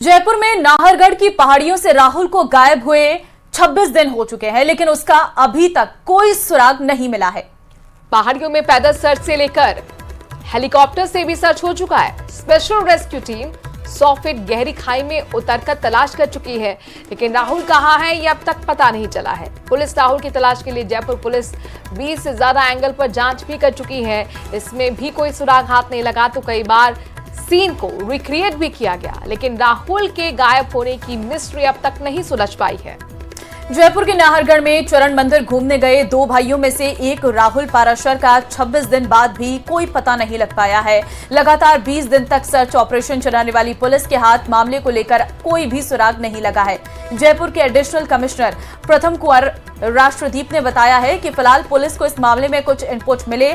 जयपुर में नाहरगढ़ की पहाड़ियों से राहुल को गायब हुए 26 दिन हो चुके हैं, लेकिन उसका अभी तक कोई सुराग नहीं मिला है। पहाड़ियों में पैदल सर्च से लेकर हेलीकॉप्टर से भी सर्च हो चुका है। स्पेशल रेस्क्यू टीम 100 फीट गहरी खाई में उतरकर तलाश कर चुकी है, लेकिन राहुल कहां है ये अब तक पता नहीं चला है। पुलिस राहुल की तलाश के लिए जयपुर पुलिस 20 से ज्यादा एंगल पर जांच भी कर चुकी है। इसमें भी कोई सुराग हाथ नहीं लगा तो कई बार सीन को रिक्रिएट भी किया गया, लेकिन राहुल के गायब होने की मिस्ट्री अब तक नहीं सुलझ पाई है। जयपुर के नाहरगढ़ में चरण मंदिर घूमने गए दो भाइयों में से एक राहुल पाराशर का 26 दिन बाद भी कोई पता नहीं लग पाया है। लगातार 20 दिन तक सर्च ऑपरेशन चलाने वाली पुलिस के हाथ मामले को लेकर कोई भी सुराग नहीं लगा है। जयपुर के एडिशनल कमिश्नर प्रथम कुंवर राष्ट्रदीप ने बताया है कि फिलहाल पुलिस को इस मामले में कुछ इनपुट मिले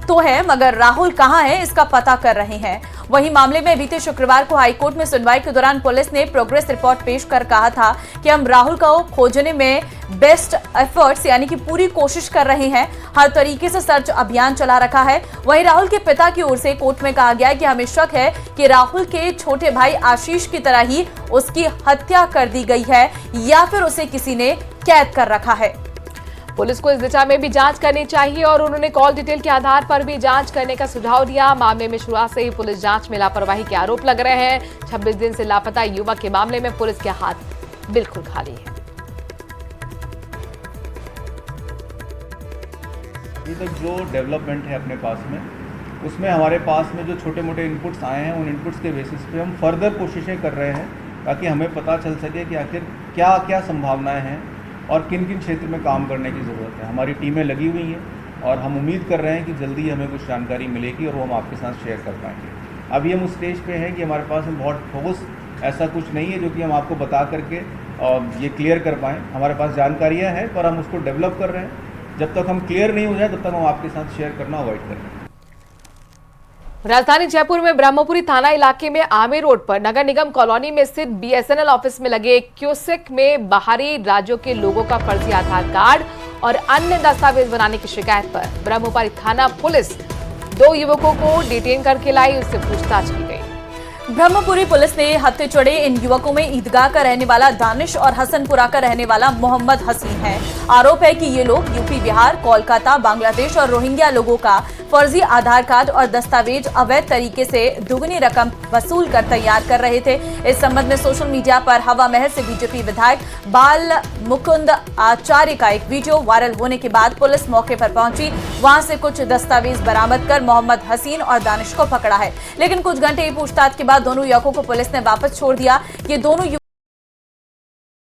तो है, मगर राहुल कहां है इसका पता कर रहे हैं। वहीं मामले में बीते शुक्रवार को हाईकोर्ट में सुनवाई के दौरान पुलिस ने प्रोग्रेस रिपोर्ट पेश कर कहा था कि हम राहुल को खोजने में बेस्ट एफर्ट्स यानी कि पूरी कोशिश कर रहे हैं, हर तरीके से सर्च अभियान चला रखा है। वहीं राहुल के पिता की ओर से कोर्ट में कहा गया है कि हमें शक है कि राहुल के छोटे भाई आशीष की तरह ही उसकी हत्या कर दी गई है या फिर उसे किसी ने कैद कर रखा है। पुलिस को इस दिशा में भी जांच करनी चाहिए और उन्होंने कॉल डिटेल के आधार पर भी जांच करने का सुझाव दिया। मामले में शुरुआत से ही पुलिस जांच में लापरवाही के आरोप लग रहे हैं। 26 दिन से लापता युवक के मामले में पुलिस के हाथ बिल्कुल खाली है। अभी तक जो डेवलपमेंट है अपने पास में, उसमें हमारे पास में जो छोटे मोटे इनपुट्स आए हैं, उन इनपुट्स के बेसिस पे हम फर्दर कोशिशें कर रहे हैं ताकि हमें पता चल सके कि आखिर क्या क्या संभावनाएं हैं और किन किन क्षेत्र में काम करने की ज़रूरत है। हमारी टीमें लगी हुई हैं और हम उम्मीद कर रहे हैं कि जल्दी हमें कुछ जानकारी मिलेगी और वो हम आपके साथ शेयर कर पाएंगे। अभी हम उस स्टेज पे हैं कि हमारे पास में बहुत ठोस ऐसा कुछ नहीं है जो कि हम आपको बता करके ये क्लियर कर पाएँ। हमारे पास जानकारियाँ हैं पर हम उसको डेवलप कर रहे हैं। जब तक हम क्लियर नहीं हो जाए तब तक हम आपके साथ शेयर करना अवॉइड कर रहे हैं। राजधानी जयपुर में ब्रह्मपुरी थाना इलाके में आमेर रोड पर नगर निगम कॉलोनी में स्थित बीएसएनएल ऑफिस में लगे क्यूसेक में बाहरी राज्यों के लोगों का फर्जी आधार कार्ड और अन्य दस्तावेज बनाने की शिकायत पर ब्रह्मपुरी थाना पुलिस 2 युवकों को डिटेन करके लाई, उससे पूछताछ की गई। ब्रह्मपुरी पुलिस ने हत्थे चढ़े इन युवकों में ईदगाह का रहने वाला दानिश और हसनपुरा का रहने वाला मोहम्मद हसीन है। आरोप है कि ये लोग यूपी, बिहार, कोलकाता, बांग्लादेश और रोहिंग्या लोगों का फर्जी आधार कार्ड और दस्तावेज अवैध तरीके से दुगनी रकम वसूल कर तैयार कर रहे थे। इस संबंध में सोशल मीडिया पर हवा महल से बीजेपी विधायक बाल मुकुंद आचार्य का एक वीडियो वायरल होने के बाद पुलिस मौके पर पहुंची। वहां से कुछ दस्तावेज बरामद कर मोहम्मद हसीन और दानिश को पकड़ा है, लेकिन कुछ घंटे की पूछताछ के बाद दोनों युवकों को पुलिस ने वापस छोड़ दिया। ये दोनों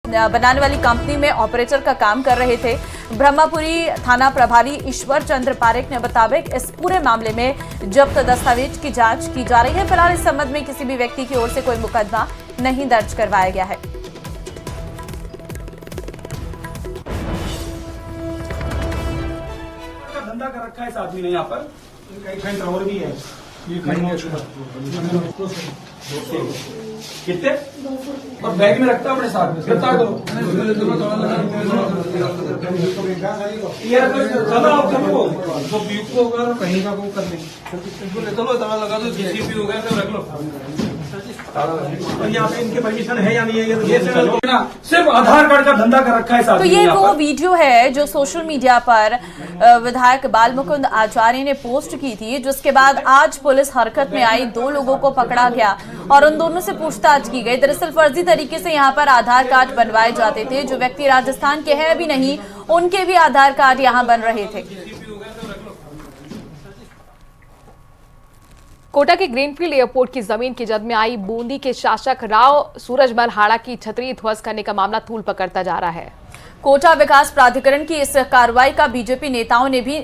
बनाने वाली कंपनी में ऑपरेटर का काम कर रहे थे। ब्रह्मपुरी थाना प्रभारी ईश्वर चंद्र पारेख ने बताया कि इस पूरे मामले में जब्त दस्तावेज की जांच की जा रही है। फिलहाल इस संबंध में किसी भी व्यक्ति की ओर से कोई मुकदमा नहीं दर्ज करवाया गया है। धंधा कर रखा है इस आदमी ने यहाँ पर, कई और भी है। ये कितने और बैग में रखता है अपने साथ, गिरफ्तार करो। जो बीप होगा कहीं का वो कर लेंगे। चलो दवा लगा दो, जीसीपी हो गया तो रख लो। और यहाँ पे इनके परमिशन है या नहीं है, ये सिर्फ आधार कार्ड का धंधा कर रखा है। तो ये वो वीडियो है जो सोशल मीडिया पर विधायक बाल मुकुंद आचार्य ने पोस्ट की थी, जिसके बाद आज पुलिस हरकत में आई। 2 लोगों को पकड़ा गया और उन दोनों से पूछताछ की गई। दरअसल फर्जी तरीके से यहाँ पर आधार कार्ड बनवाए जाते थे। जो व्यक्ति राजस्थान के हैं भी नहीं, उनके भी आधार कार्ड यहाँ बन रहे थे। कोटा के ग्रीनफील्ड एयरपोर्ट की जमीन की जद में आई बूंदी के शासक राव सूरजमल हाड़ा की छतरी ध्वस्त करने का मामला तूल पकड़ता जा रहा है। कोटा विकास प्राधिकरण की इस कार्रवाई का बीजेपी नेताओं ने भी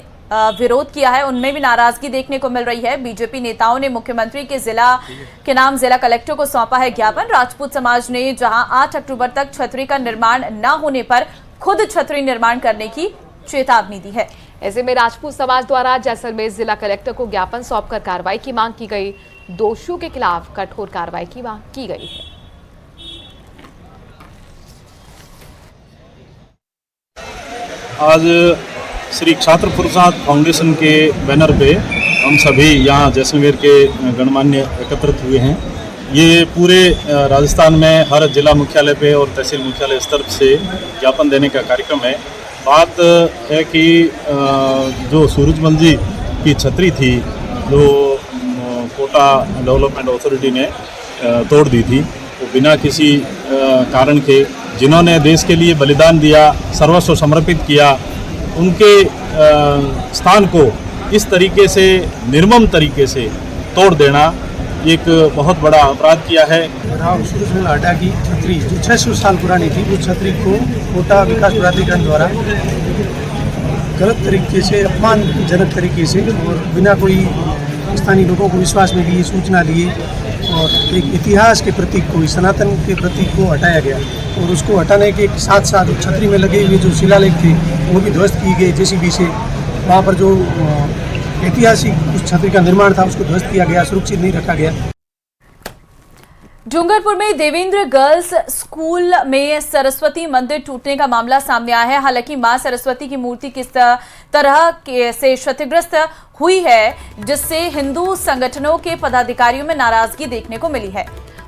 विरोध किया है, उनमें भी नाराजगी देखने को मिल रही है। बीजेपी नेताओं ने मुख्यमंत्री के नाम जिला कलेक्टर को सौंपा है ज्ञापन। राजपूत समाज ने जहां 8 अक्टूबर तक छतरी का निर्माण न होने पर खुद छतरी निर्माण करने की चेतावनी दी है। ऐसे में राजपूत समाज द्वारा जैसलमेर जिला कलेक्टर को ज्ञापन सौंपकर कार्रवाई की मांग की गई। दोषियों के खिलाफ कठोर कार्रवाई की मांग की गई है। आज श्री छात्र पुरुषार्थ फाउंडेशन के बैनर पे हम सभी यहाँ जैसलमेर के गणमान्य एकत्रित हुए हैं ये पूरे राजस्थान में हर जिला मुख्यालय पे और तहसील मुख्यालय स्तर से ज्ञापन देने का कार्यक्रम है। बात है कि जो सूरजमल जी की छतरी थी जो कोटा डेवलपमेंट अथॉरिटी ने तोड़ दी थी, वो बिना किसी कारण के जिन्होंने देश के लिए बलिदान दिया, सर्वस्व समर्पित किया, उनके स्थान को इस तरीके से निर्मम तरीके से तोड़ देना एक बहुत बड़ा अपराध किया है। राव सूरजमल हाड़ा की छतरी जो 600 साल पुरानी थी, वो छतरी को कोटा विकास प्राधिकरण द्वारा गलत तरीके से, अपमानजनक तरीके से और बिना कोई स्थानीय लोगों को विश्वास में लिए, सूचना लिए और एक इतिहास के प्रतीक को, सनातन के प्रतीक को हटाया गया और उसको हटाने के साथ साथ छतरी में लगे हुए जो शिलालेख थे वो भी ध्वस्त किए गए जेसीबी से। वहाँ पर जो ऐतिहासिक उस छतरी का निर्माण था उसको ध्वस्त किया गया, सुरक्षित नहीं रखा गया। डूंगरपुर में देवेंद्र गर्ल्स स्कूल में सरस्वती मंदिर टूटने का मामला सामने आया है। हालांकि मां सरस्वती की मूर्ति किस तरह से क्षतिग्रस्त हुई है, जिससे हिंदू संगठनों के पदाधिकारियों में नाराजगी देखने को मिली है।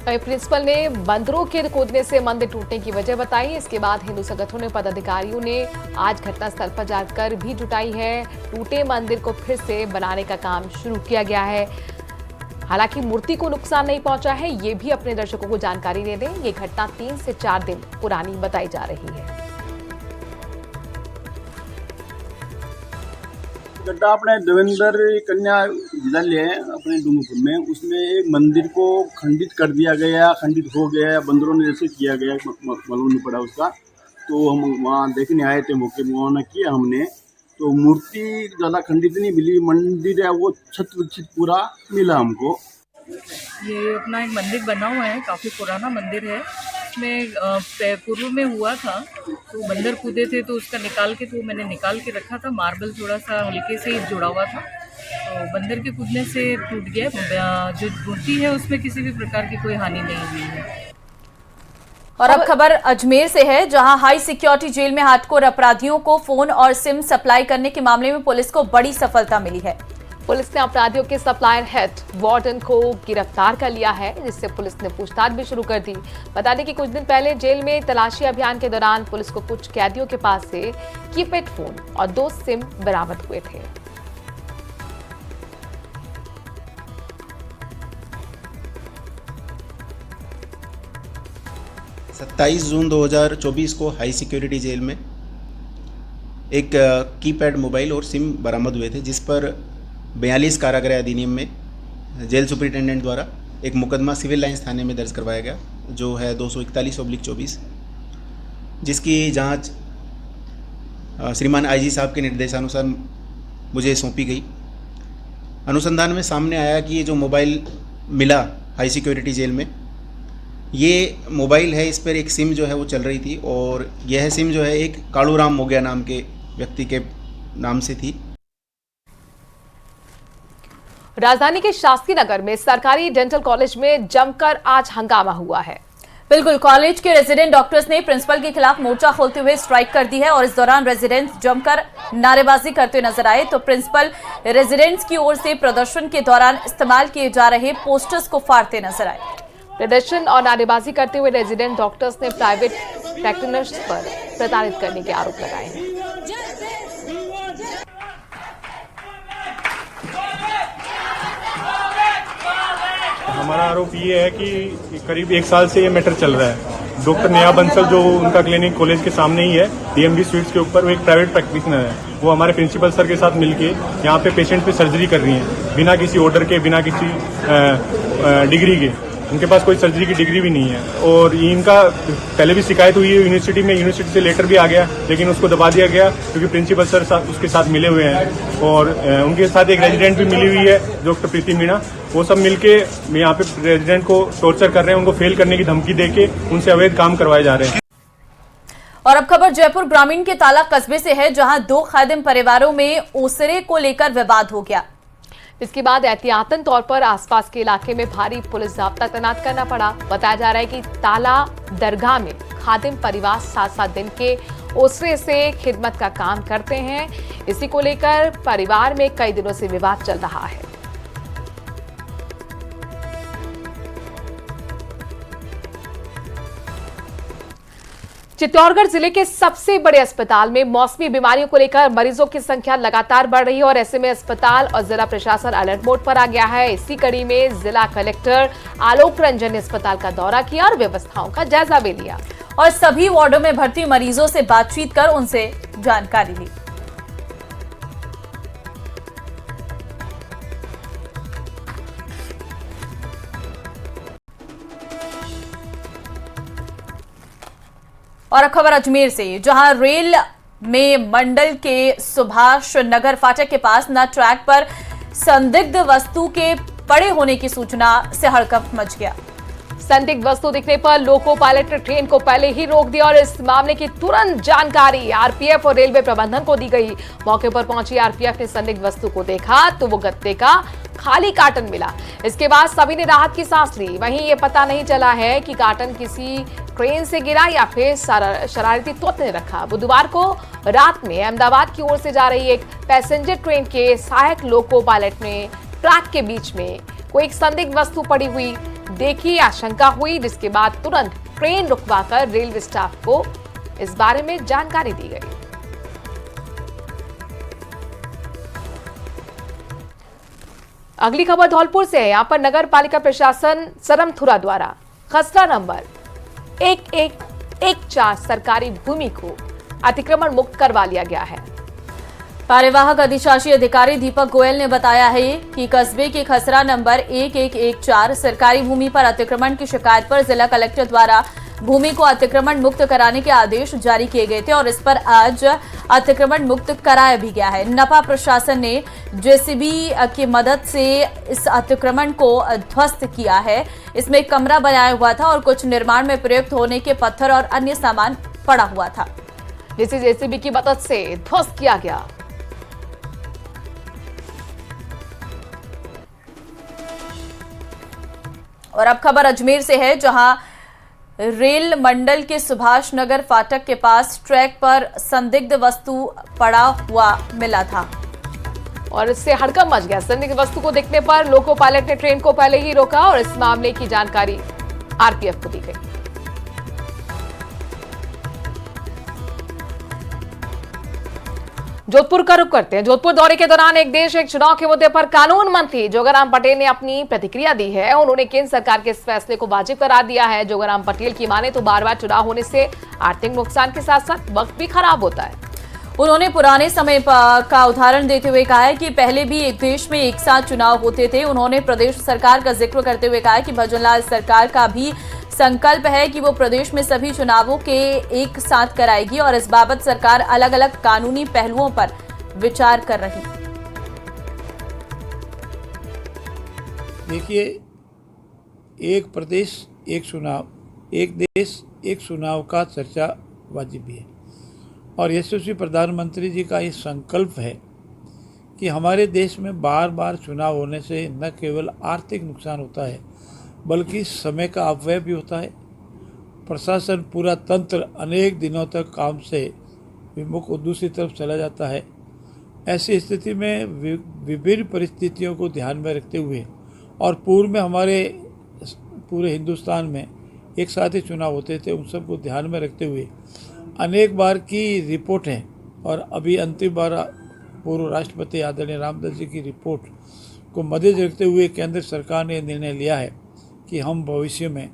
प्रिंसिपल ने बंदरों के कूदने से मंदिर टूटने की वजह बताई। इसके बाद हिंदू संगठनों पदाधिकारियों ने आज घटनास्थल पर जाकर भी जुटाई है। टूटे मंदिर को फिर से बनाने का काम शुरू किया गया है। हालांकि मूर्ति को नुकसान नहीं पहुंचा है, ये भी अपने दर्शकों को जानकारी दे दें। ये घटना 3 से 4 दिन पुरानी बताई जा रही है। गड्ढा अपने देवेंद्र कन्या विद्यालय है अपने डूंगरपुर में, उसमें एक मंदिर को खंडित कर दिया गया, खंडित हो गया, बंदरों ने जैसे किया गया, मालूम नहीं पड़ा उसका। तो हम वहाँ देखने आए थे, मौके मुआयना किया हमने, तो मूर्ति ज़्यादा खंडित नहीं मिली, मंदिर है वो छत विक्षित पूरा मिला हमको। ये अपना एक मंदिर बना हुआ है, काफ़ी पुराना मंदिर है। इसमें पूर्व में हुआ था तो बंदर कूदे थे, तो उसका निकाल के, तो मैंने निकाल के रखा था। मार्बल थोड़ा सा हल्के से जुड़ा हुआ था, तो बंदर के कूदने से टूट गया। जो मूर्ति है उसमें किसी भी प्रकार की कोई हानि नहीं हुई है। और अब खबर अजमेर से है, जहां हाई सिक्योरिटी जेल में हार्डकोर अपराधियों को फोन और सिम सप्लाई करने के मामले में पुलिस को बड़ी सफलता मिली है। पुलिस ने अपराधियों के सप्लायर हेड वार्डन को गिरफ्तार कर लिया है, जिससे पुलिस ने पूछताछ भी शुरू कर दी। बता दें कि कुछ दिन पहले जेल में तलाशी अभियान के दौरान पुलिस को कुछ कैदियों के पास से कीपैड फोन और 2 सिम बरामद हुए थे। सत्ताईस जून 2024 को हाई सिक्योरिटी जेल में एक कीपैड मोबाइल और सिम बरामद हुए थे, जिस पर 42 कारागृह अधिनियम में जेल सुपरिटेंडेंट द्वारा एक मुकदमा सिविल लाइंस थाने में दर्ज करवाया गया, जो है 241/24, जिसकी जांच श्रीमान आईजी साहब के निर्देशानुसार मुझे सौंपी गई। अनुसंधान में सामने आया कि ये जो मोबाइल मिला हाई सिक्योरिटी जेल में, ये मोबाइल है, इस पर एक सिम जो है वो चल रही थी और यह सिम जो है एक कालूराम मोगया नाम के व्यक्ति के नाम से थी। राजधानी के शास्त्री नगर में सरकारी डेंटल कॉलेज में जमकर आज हंगामा हुआ है। बिल्कुल, कॉलेज के रेजिडेंट डॉक्टर्स ने प्रिंसिपल के खिलाफ मोर्चा खोलते हुए स्ट्राइक कर दी है और इस दौरान रेजिडेंट्स जमकर नारेबाजी करते नजर आए। तो प्रिंसिपल रेजिडेंट्स की ओर से प्रदर्शन के दौरान इस्तेमाल किए जा रहे पोस्टर्स को फाड़ते नजर आए। प्रदर्शन और नारेबाजी करते हुए रेजिडेंट डॉक्टर्स ने प्राइवेट प्रैक्टिशनर्स पर प्रताड़ित करने के आरोप लगाए हैं। हमारा आरोप ये है कि करीब 1 साल से ये मैटर चल रहा है। डॉक्टर नेहा बंसल, जो उनका क्लिनिक कॉलेज के सामने ही है, डीएमवी स्वीट्स के ऊपर, वो एक प्राइवेट प्रैक्टिशनर है। वो हमारे प्रिंसिपल सर के साथ मिलके यहाँ पे पेशेंट पे सर्जरी कर रही हैं, बिना किसी ऑर्डर के, बिना किसी डिग्री के। उनके पास कोई सर्जरी की डिग्री भी नहीं है और इनका पहले भी शिकायत हुई है यूनिवर्सिटी में, यूनिवर्सिटी से लेटर भी आ गया, लेकिन उसको दबा दिया गया क्योंकि प्रिंसिपल सर उसके साथ मिले हुए हैं और उनके साथ एक रेजिडेंट भी मिली हुई है, डॉक्टर प्रीति मीणा। वो सब मिलके यहाँ पे रेजिडेंट को टॉर्चर कर रहे हैं, उनको फेल करने की धमकी देके उनसे अवैध काम करवाए जा रहे हैं। और अब खबर जयपुर ग्रामीण के ताला कस्बे से है, जहां 2 खादिम परिवारों में ओसरे को लेकर विवाद हो गया। इसके बाद एहतियातन तौर पर आसपास के इलाके में भारी पुलिस जाब्ता तैनात करना पड़ा। बताया जा रहा है कि ताला दरगाह में खादिम परिवार 7-7 दिन के ओसरे से खिदमत का काम करते हैं। इसी को लेकर परिवार में कई दिनों से विवाद चल रहा है। चित्तौड़गढ़ जिले के सबसे बड़े अस्पताल में मौसमी बीमारियों को लेकर मरीजों की संख्या लगातार बढ़ रही है और ऐसे में अस्पताल और जिला प्रशासन अलर्ट मोड पर आ गया है। इसी कड़ी में जिला कलेक्टर आलोक रंजन ने अस्पताल का दौरा किया और व्यवस्थाओं का जायजा भी लिया और सभी वार्डों में भर्ती मरीजों से बातचीत कर उनसे जानकारी ली। और अब खबर अजमेर से, जहां रेल में मंडल के सुभाष नगर फाटक के पास न ट्रैक पर संदिग्ध वस्तु के पड़े होने की सूचना से हड़कंप मच गया। संदिग्ध वस्तु दिखने पर लोको पायलट ने ट्रेन को पहले ही रोक दिया और इस मामले की तुरंत जानकारी आरपीएफ और रेलवे प्रबंधन को दी गई। मौके पर पहुंची आरपीएफ ने संदिग्ध वस्तु को देखा तो वो गत्ते का खाली कार्टन मिला। इसके बाद सभी ने राहत की सांस ली। वहीं ये पता नहीं चला है कि कार्टन किसी ट्रेन से गिरा या फिर शरारती तत्व ने रखा। बुधवार को रात में अहमदाबाद की ओर से जा रही एक पैसेंजर ट्रेन के सहायक लोको पायलट ने ट्रैक के बीच में कोई एक संदिग्ध वस्तु पड़ी हुई देखी, आशंका हुई, जिसके बाद तुरंत ट्रेन रुकवाकर रेलवे स्टाफ को इस बारे में जानकारी दी गई। अगली खबर धौलपुर से है। यहां पर नगर पालिका प्रशासन सरमथुरा द्वारा खसरा नंबर 1114 सरकारी भूमि को अतिक्रमण मुक्त करवा लिया गया है। कार्यवाहक अधिशासी अधिकारी दीपक गोयल ने बताया है कि कस्बे के खसरा नंबर 1114 सरकारी भूमि पर अतिक्रमण की शिकायत पर जिला कलेक्टर द्वारा भूमि को अतिक्रमण मुक्त कराने के आदेश जारी किए गए थे और इस पर आज अतिक्रमण मुक्त कराया भी गया है। नपा प्रशासन ने जेसीबी की मदद से इस अतिक्रमण को ध्वस्त किया है। इसमें एक कमरा बनाया हुआ था और कुछ निर्माण में प्रयुक्त होने के पत्थर और अन्य सामान पड़ा हुआ था, जिसे जेसीबी की मदद से ध्वस्त किया गया। और अब खबर अजमेर से है, जहां रेल मंडल के सुभाष नगर फाटक के पास ट्रैक पर संदिग्ध वस्तु पड़ा हुआ मिला था और इससे हड़कंप मच गया। संदिग्ध वस्तु को देखने पर लोको पायलट ने ट्रेन को पहले ही रोका और इस मामले की जानकारी आरपीएफ को दी गई। जोधपुर का रुख करते हैं। जोधपुर दौरे के दौरान एक देश एक चुनाव के मुद्दे पर कानून मंत्री जोगाराम पटेल ने अपनी प्रतिक्रिया दी है। उन्होंने केंद्र सरकार के इस फैसले को वाजिब करार दिया है। जोगाराम पटेल की माने तो बार बार चुनाव होने से आर्थिक नुकसान के साथ साथ वक्त भी खराब होता है। उन्होंने पुराने समय का उदाहरण देते हुए कहा है कि पहले भी एक देश में एक साथ चुनाव होते थे। उन्होंने प्रदेश सरकार का जिक्र करते हुए कहा कि भजनलाल सरकार का भी संकल्प है कि वो प्रदेश में सभी चुनावों के एक साथ कराएगी और इस बाबत सरकार अलग अलग कानूनी पहलुओं पर विचार कर रही है। देखिए, एक प्रदेश एक चुनाव, एक देश एक चुनाव का चर्चा वाजिब भी है और यशस्वी प्रधानमंत्री जी का ये संकल्प है कि हमारे देश में बार बार चुनाव होने से न केवल आर्थिक नुकसान होता है बल्कि समय का अपव्यय भी होता है। प्रशासन पूरा तंत्र अनेक दिनों तक काम से विमुख और दूसरी तरफ चला जाता है। ऐसी स्थिति में विभिन्न परिस्थितियों को ध्यान में रखते हुए और पूर्व में हमारे पूरे हिंदुस्तान में एक साथ ही चुनाव होते थे, उन सबको ध्यान में रखते हुए अनेक बार की रिपोर्ट है और अभी अंतिम बार पूर्व राष्ट्रपति आदरणीय रामदास जी की रिपोर्ट को मद्देनजर रखते हुए केंद्र सरकार ने निर्णय लिया है कि हम भविष्य में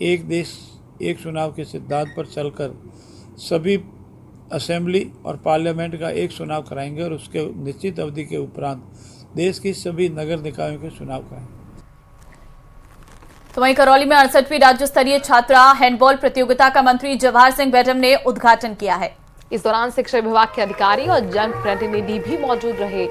एक देश एक चुनाव के सिद्धांत पर चलकर सभी असेंबली और पार्लियामेंट का एक चुनाव कराएंगे और उसके निश्चित अवधि के उपरांत देश की सभी नगर निकायों के चुनाव कराएंगे। तो वहीं करौली में 68वीं राज्य स्तरीय छात्रा हैंडबॉल प्रतियोगिता का मंत्री जवाहर सिंह बेटम ने उद्घाटन किया है। इस दौरान शिक्षा विभाग के अधिकारी और जनप्रतिनिधि भी मौजूद रहे।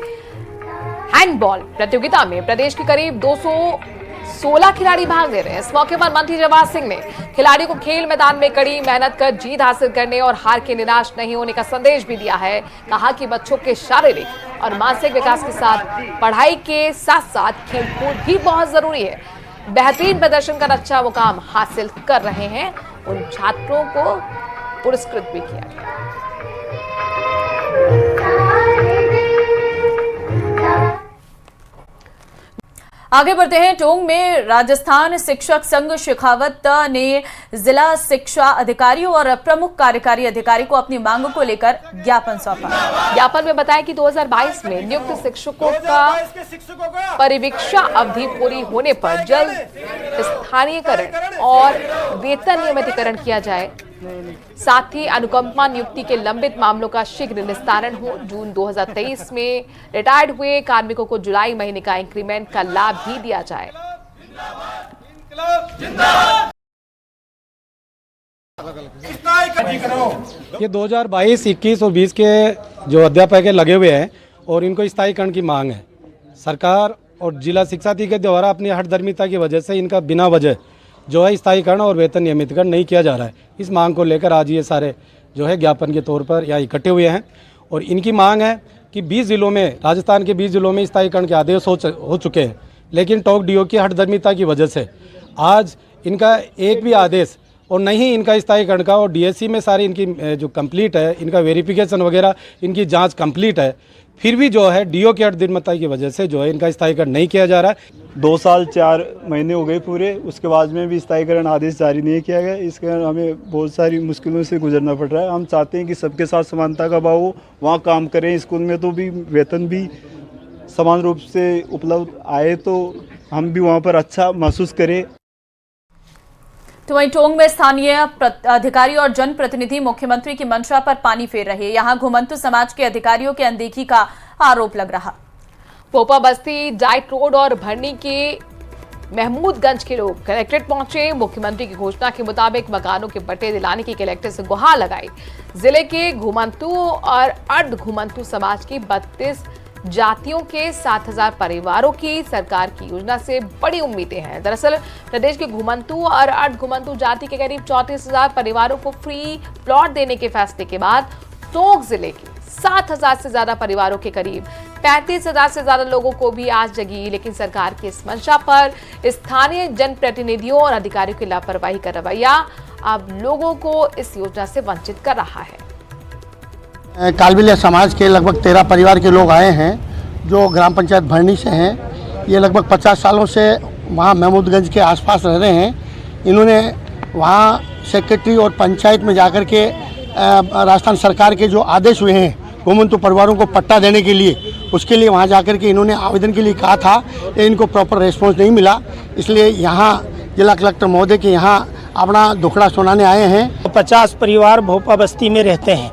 हैंडबॉल प्रतियोगिता में प्रदेश के करीब 216 खिलाड़ी भाग ले रहे हैं। इस मौके पर मंत्री जवाहर सिंह ने खिलाड़ियों को खेल मैदान में कड़ी मेहनत कर जीत हासिल करने और हार के निराश नहीं होने का संदेश भी दिया है। कहा कि बच्चों के शारीरिक और मानसिक विकास के साथ पढ़ाई के साथ साथ खेलकूद भी बहुत जरूरी है। बेहतरीन प्रदर्शन कर अच्छा मुकाम हासिल कर रहे हैं उन छात्रों को पुरस्कृत भी किया गया। आगे बढ़ते हैं। टोंक में राजस्थान शिक्षक संघ शेखावत ने जिला शिक्षा अधिकारियों और प्रमुख कार्यकारी अधिकारी को अपनी मांगों को लेकर ज्ञापन सौंपा। ज्ञापन में बताया कि 2022 में नियुक्त शिक्षकों का परिवीक्षा अवधि पूरी होने पर जल्द स्थानीयकरण और वेतन नियमितीकरण किया जाए। साथ ही अनुकंपा नियुक्ति के लंबित मामलों का शीघ्र निस्तारण हो। जून 2023 में रिटायर्ड हुए कार्मिकों को जुलाई महीने का इंक्रीमेंट का लाभ भी दिया जाए। ये 2022, 21 और 20 के जो अध्यापक लगे हुए हैं और इनको स्थायीकरण की मांग है। सरकार और जिला शिक्षा अधिकारी के द्वारा अपनी हठधर्मिता की वजह से इनका बिना वजह जो है स्थायीकरण और वेतन नियमितीकरण नहीं किया जा रहा है। इस मांग को लेकर आज ये सारे जो है ज्ञापन के तौर पर यहाँ इकट्ठे हुए हैं और इनकी मांग है कि 20 जिलों में, राजस्थान के 20 जिलों में स्थायीकरण के आदेश हो चुके हैं, लेकिन टोंक डीओ की हठधर्मिता की वजह से आज इनका एक भी आदेश और नहीं इनका स्थायीकरण का, और डीएससी में सारी इनकी जो कंप्लीट है, इनका वेरिफिकेशन वगैरह इनकी जांच कंप्लीट है, फिर भी जो है डीओ की हठधर्मिता की वजह से जो है इनका स्थायीकरण नहीं किया जा रहा है। 2 साल 4 महीने हो गए पूरे, उसके बाद में भी स्थायीकरण आदेश जारी नहीं किया गया। इसके कारण हमें बहुत सारी मुश्किलों से गुजरना पड़ रहा है। हम चाहते हैं कि सबके साथ समानता का भाव हो, वहाँ काम करें, स्कूल में तो भी वेतन भी समान रूप से उपलब्ध आए तो हम भी वहाँ पर अच्छा महसूस करें। तो वहीं टोंक में स्थानीय अधिकारी और जनप्रतिनिधि मुख्यमंत्री की मंशा पर पानी फेर रहे। यहां घुमंतु समाज के अधिकारियों की अनदेखी का आरोप लग रहा। पोपा बस्ती, डाइट रोड और भरनी के महमूदगंज के लोग कलेक्ट्रेट पहुंचे। मुख्यमंत्री की घोषणा के मुताबिक मकानों के पट्टे दिलाने की कलेक्टर से गुहार लगाई। जिले के घुमंतु और अर्ध घुमंतु समाज की 32 जातियों के 7000 परिवारों की सरकार की योजना से बड़ी उम्मीदें हैं। दरअसल प्रदेश के घुमंतु और अर्ध घुमंतु जाति के करीब 34,000 परिवारों को फ्री प्लॉट देने के फैसले के बाद टोंक जिले के 7,000 से ज्यादा परिवारों के करीब 35,000 से ज्यादा लोगों को भी आस जगी। लेकिन सरकार की इस मंशा पर स्थानीय जनप्रतिनिधियों और अधिकारियों की लापरवाही का रवैया अब लोगों को इस योजना से वंचित कर रहा है। कालबिलिया समाज के लगभग 13 परिवार के लोग आए हैं जो ग्राम पंचायत भरनी से हैं। ये लगभग 50 सालों से वहाँ महमूदगंज के आसपास रह रहे हैं। इन्होंने वहाँ सेक्रेटरी और पंचायत में जाकर के राजस्थान सरकार के जो आदेश हुए हैं घुमंतु परिवारों को पट्टा देने के लिए, उसके लिए वहाँ जाकर के इन्होंने आवेदन के लिए कहा था, लेकिन इनको प्रॉपर रिस्पॉन्स नहीं मिला। इसलिए यहाँ जिला कलेक्टर महोदय के यहाँ अपना दुखड़ा सुनाने आए हैं। 50 परिवार भोपा बस्ती में रहते हैं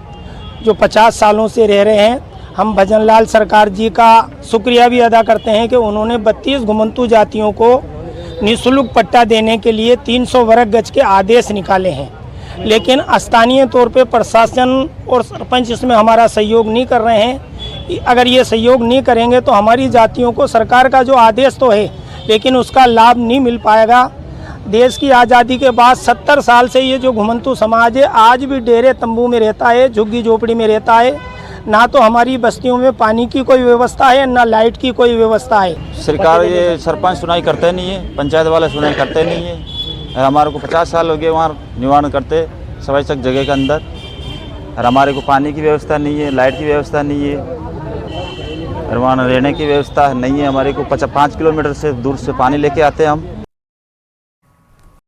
जो 50 सालों से रह रहे हैं। हम भजनलाल सरकार जी का शुक्रिया भी अदा करते हैं कि उन्होंने 32 घुमंतु जातियों को निःशुल्क पट्टा देने के लिए 300 वर्ग गज के आदेश निकाले हैं। लेकिन स्थानीय तौर पे प्रशासन और सरपंच इसमें हमारा सहयोग नहीं कर रहे हैं। अगर ये सहयोग नहीं करेंगे तो हमारी जातियों को सरकार का जो आदेश तो है लेकिन उसका लाभ नहीं मिल पाएगा। देश की आज़ादी के बाद 70 साल से ये जो घुमंतु समाज है आज भी डेरे तंबू में रहता है, झुग्गी झोपड़ी में रहता है। ना तो हमारी बस्तियों में पानी की कोई व्यवस्था है, ना लाइट की कोई व्यवस्था है। सरकार ये सरपंच सुनाई करते नहीं है, पंचायत वाले सुनाई करते नहीं है। हमारे को 50 साल हो गए वहाँ निवारण करते सवाई तक जगह के अंदर, और हमारे को पानी की व्यवस्था नहीं है, लाइट की व्यवस्था नहीं है, और वहाँ रहने की व्यवस्था नहीं है। हमारे को 5 किलोमीटर से दूर से पानी लेके आते हैं हम।